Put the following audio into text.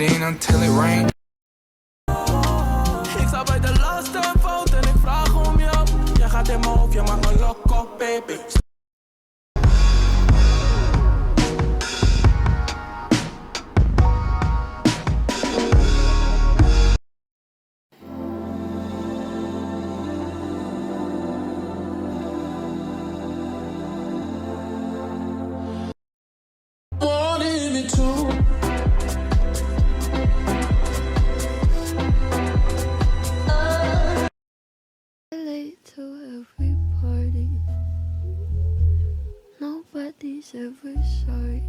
it in until it rain. Ik sta bij de laatste fout en ik vraag om jou. Jij gaat in mijn hoofd, je maakt me loco, baby. Late to every party, nobody's ever sorry.